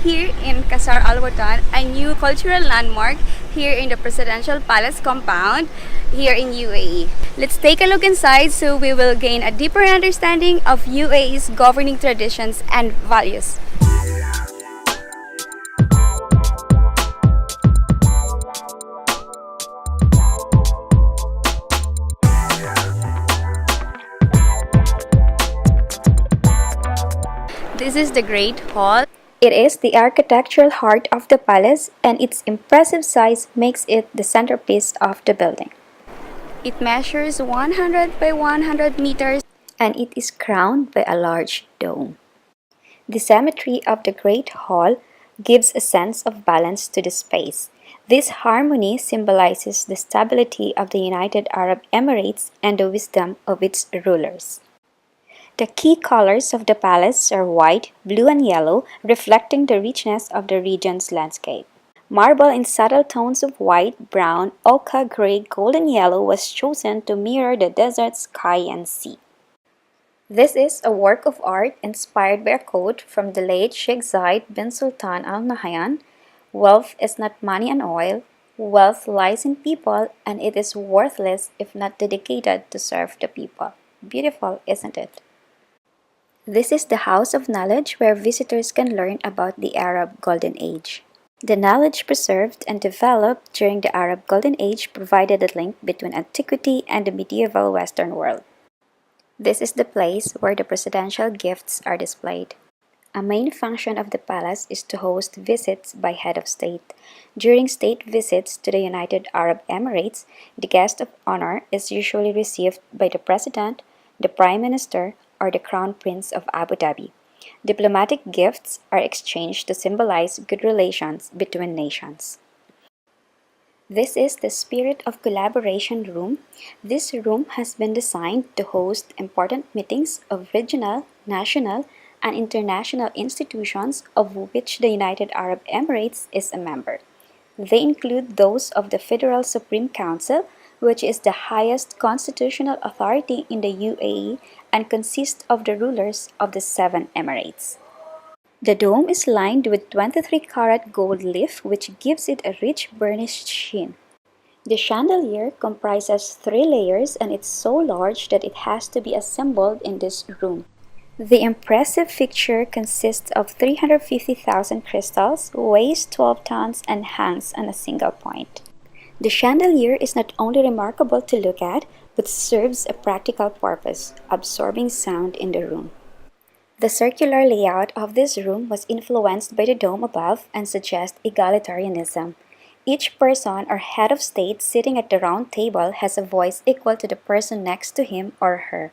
here in Qasr Al Watan, a new cultural landmark here in the Presidential Palace compound here in UAE. Let's take a look inside so we will gain a deeper understanding of UAE's governing traditions and values. This is the Great Hall. It is the architectural heart of the palace, and its impressive size makes it the centerpiece of the building. It measures 100 by 100 meters, and it is crowned by a large dome. The symmetry of the Great Hall gives a sense of balance to the space. This harmony symbolizes the stability of the United Arab Emirates and the wisdom of its rulers. The key colors of the palace are white, blue, and yellow, reflecting the richness of the region's landscape. Marble in subtle tones of white, brown, ochre, gray, gold, and yellow was chosen to mirror the desert, sky, and sea. This is a work of art inspired by a quote from the late Sheikh Zayed bin Sultan Al Nahyan: "Wealth is not money and oil, wealth lies in people, and it is worthless if not dedicated to serve the people." Beautiful, isn't it? This is the House of Knowledge where visitors can learn about the Arab Golden Age. The knowledge preserved and developed during the Arab Golden Age provided a link between antiquity and the medieval Western world. This is the place where the presidential gifts are displayed. A main function of the palace is to host visits by head of state. During state visits to the United Arab Emirates, the guest of honor is usually received by the president, the prime minister, or the crown prince of Abu Dhabi. Diplomatic gifts are exchanged to symbolize good relations between nations. This is the Spirit of Collaboration room. This room has been designed to host important meetings of regional, national, and international institutions of which the United Arab Emirates is a member. They include those of the Federal Supreme Council, which is the highest constitutional authority in the UAE and consists of the rulers of the 7 emirates. The dome is lined with 23-karat gold leaf, which gives it a rich burnished sheen. The chandelier comprises 3 layers, and it's so large that it has to be assembled in this room. The impressive fixture consists of 350,000 crystals, weighs 12 tons, and hangs on a single point. The chandelier is not only remarkable to look at, but serves a practical purpose, absorbing sound in the room. The circular layout of this room was influenced by the dome above and suggests egalitarianism. Each person or head of state sitting at the round table has a voice equal to the person next to him or her.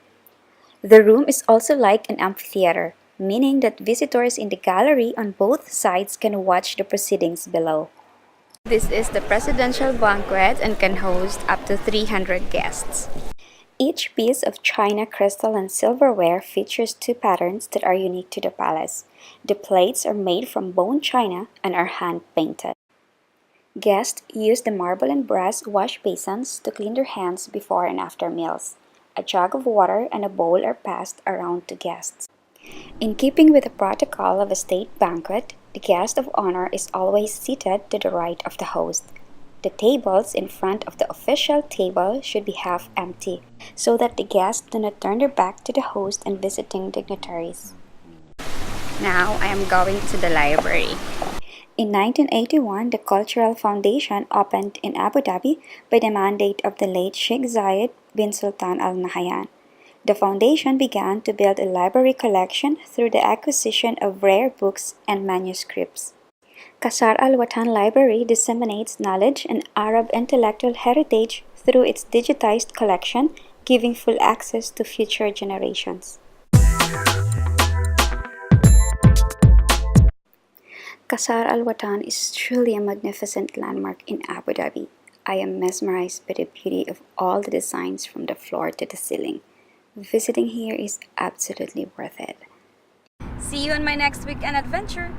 The room is also like an amphitheater, meaning that visitors in the gallery on both sides can watch the proceedings below. This is the Presidential Banquet and can host up to 300 guests. Each piece of china, crystal, and silverware features 2 patterns that are unique to the palace. The plates are made from bone china and are hand-painted. Guests use the marble and brass wash basins to clean their hands before and after meals. A jug of water and a bowl are passed around to guests. In keeping with the protocol of a state banquet, the guest of honor is always seated to the right of the host. The tables in front of the official table should be half empty, so that the guests do not turn their back to the host and visiting dignitaries. Now I am going to the library. In 1981, the Cultural Foundation opened in Abu Dhabi by the mandate of the late Sheikh Zayed bin Sultan Al Nahyan. The foundation began to build a library collection through the acquisition of rare books and manuscripts. Qasr Al Watan Library disseminates knowledge and Arab intellectual heritage through its digitized collection, giving full access to future generations. Qasr Al Watan is truly a magnificent landmark in Abu Dhabi. I am mesmerized by the beauty of all the designs from the floor to the ceiling. Visiting here is absolutely worth it. See you on my next weekend adventure!